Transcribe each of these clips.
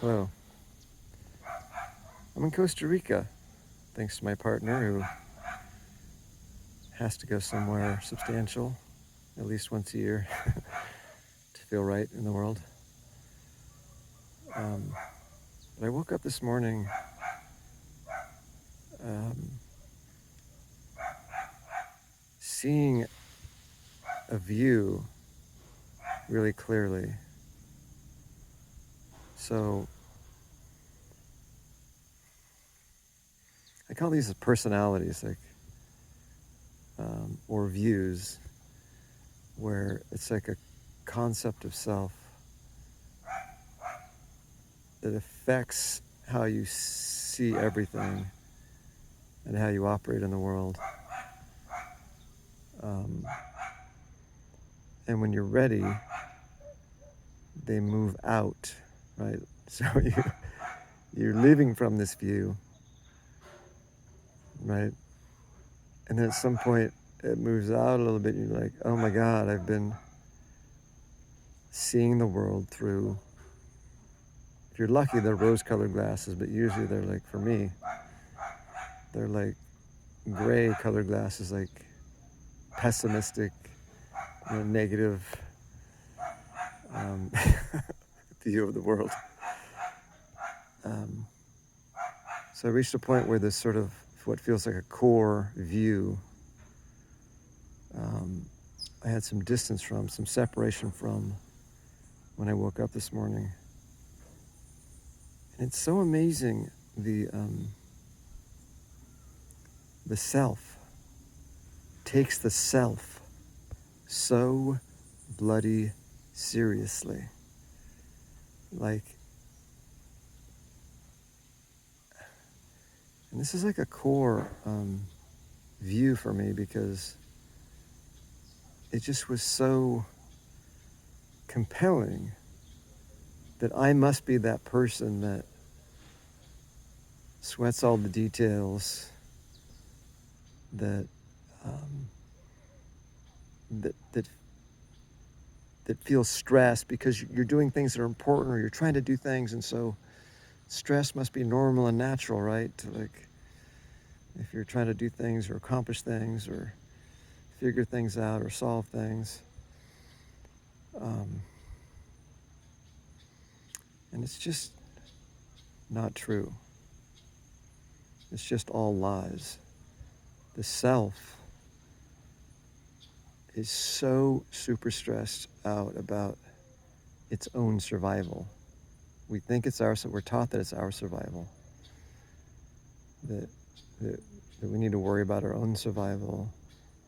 Hello. I'm in Costa Rica, thanks to my partner who has to go somewhere substantial at least once a year to feel right in the world. But I woke up this morning seeing a view really clearly. So I call these personalities, or views, where it's like a concept of self that affects how you see everything and how you operate in the world. And when you're ready, they move out, right? So you're living from this view, right? And then at some point it moves out a little bit and you're like, oh my God, I've been seeing the world through, if you're lucky, they're rose-colored glasses, but usually they're like, for me, they're like gray-colored glasses, like pessimistic, negative view of the world. So I reached a point where this sort of what feels like a core view, I had some distance from, some separation from when I woke up this morning. And it's so amazing, the self takes the self so bloody seriously. Like, and this is like a core view for me, because it just was so compelling that I must be that person that sweats all the details, that that feels stressed because you're doing things that are important, or you're trying to do things, and so stress must be normal and natural, right? To, like, if you're trying to do things or accomplish things or figure things out or solve things. And it's just not true. It's just all lies. The self is so super stressed out about its own survival. We think it's we're taught that it's our survival. That we need to worry about our own survival.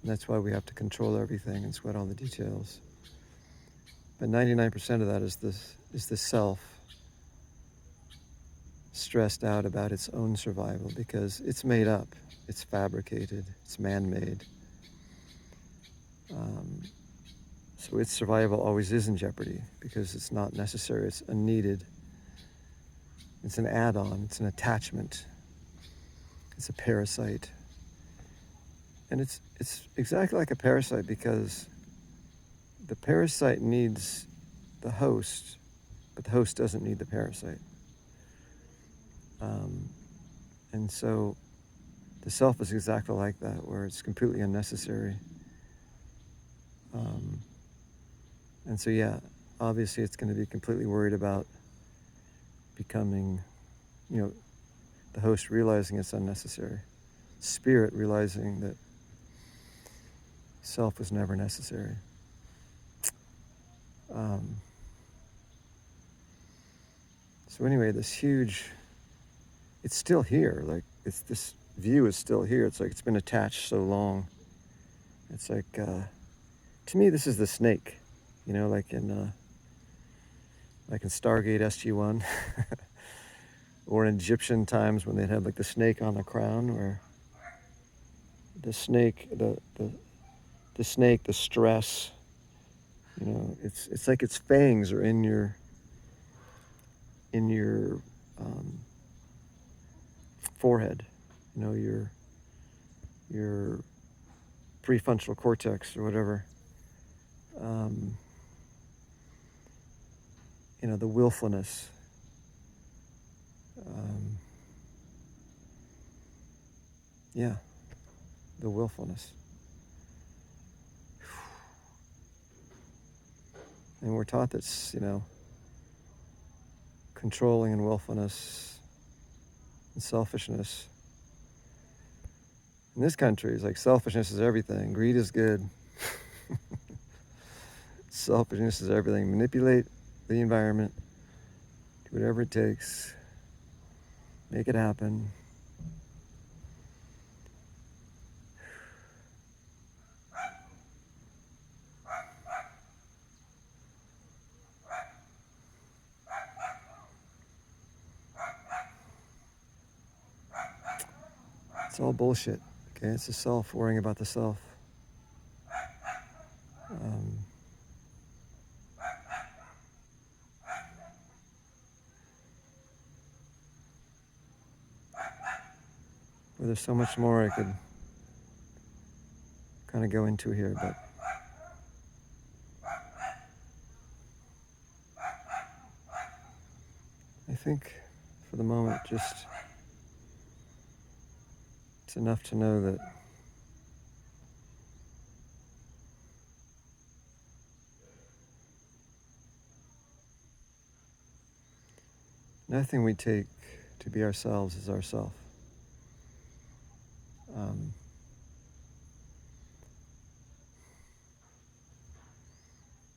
And that's why we have to control everything and sweat all the details. But 99% of that is the self stressed out about its own survival, because it's made up, it's fabricated, it's man-made. So its survival always is in jeopardy because it's not necessary, it's unneeded. It's an add-on, it's an attachment, it's a parasite. And it's exactly like a parasite, because the parasite needs the host, but the host doesn't need the parasite. And so the self is exactly like that, where it's completely unnecessary. And so, yeah, obviously it's going to be completely worried about becoming, the host realizing it's unnecessary. Spirit realizing that self was never necessary. So anyway, this huge, it's still here. Like, this view is still here. It's like it's been attached so long. It's like, to me, this is the snake, like in Stargate SG-1, or in Egyptian times when they'd have like the snake on the crown, where the snake, the snake, the stress, it's like its fangs are in your forehead, your prefrontal cortex or whatever. The willfulness, Yeah, the willfulness. And we're taught that's, controlling and willfulness and selfishness. In this country, it's like selfishness is everything. Greed is good. Selfishness is everything. Manipulate the environment. Do whatever it takes. Make it happen. It's all bullshit. Okay, it's the self worrying about the self. Well, there's so much more I could kind of go into here, but I think for the moment, just it's enough to know that nothing we take to be ourselves is ourself.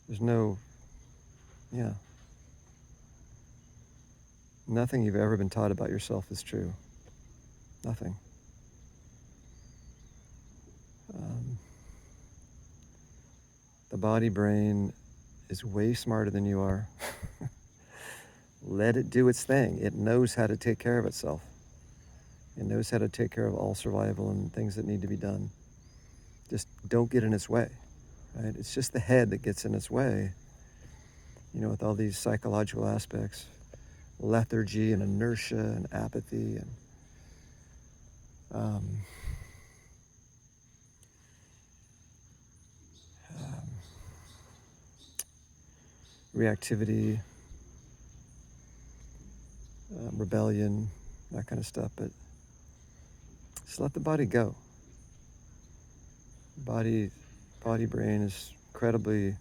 There's no, nothing you've ever been taught about yourself is true. Nothing. The body brain is way smarter than you are. Let it do its thing. It knows how to take care of itself. It knows how to take care of all survival and things that need to be done. Just don't get in its way, right? It's just the head that gets in its way, with all these psychological aspects, lethargy and inertia and apathy and reactivity, rebellion, that kind of stuff. But just let the body go. Body brain is incredibly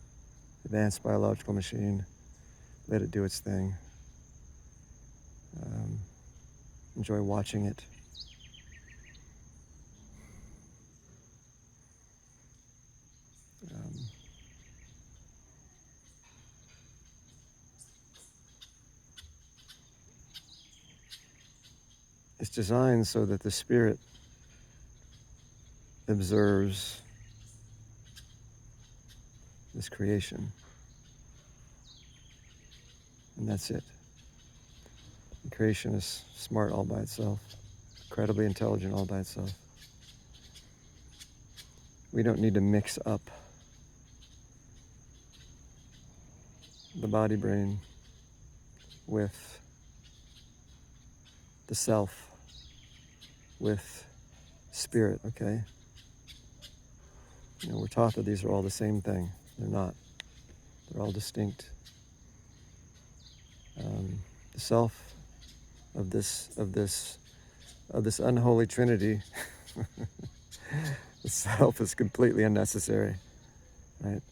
advanced biological machine. Let it do its thing. Enjoy watching it. It's designed so that the spirit observes this creation. And that's it. The creation is smart all by itself, incredibly intelligent all by itself. We don't need to mix up the body brain with the self, with spirit, okay? We're taught that these are all the same thing. They're not. They're all distinct. The self of this unholy trinity, the self is completely unnecessary, right?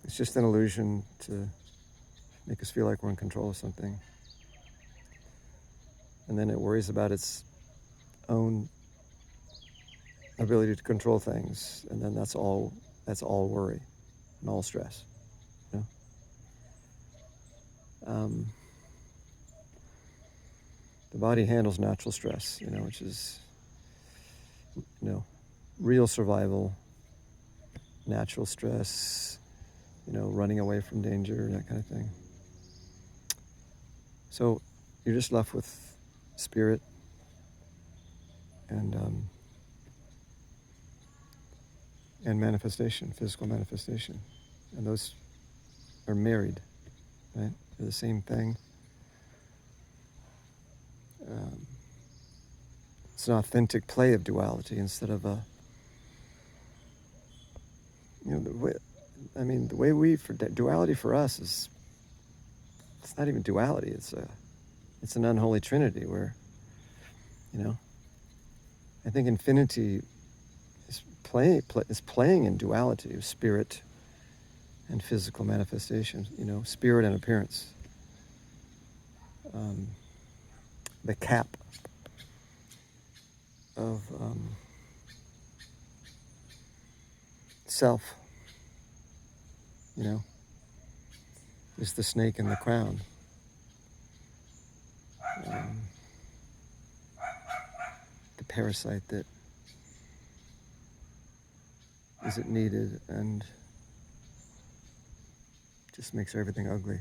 It's just an illusion to make us feel like we're in control of something. And then it worries about its own ability to control things. And then that's all worry and all stress. The body handles natural stress, which is, real survival, natural stress, running away from danger, that kind of thing. So you're just left with spirit and manifestation, physical manifestation. And those are married, right? They're the same thing. It's an authentic play of duality instead of the way duality for us is, it's not even duality. It's an unholy trinity where you know? I think infinity is playing in duality of spirit and physical manifestation, you know, spirit and appearance. The cap of self, you know, is the snake in the crown. The parasite that isn't needed and just makes everything ugly.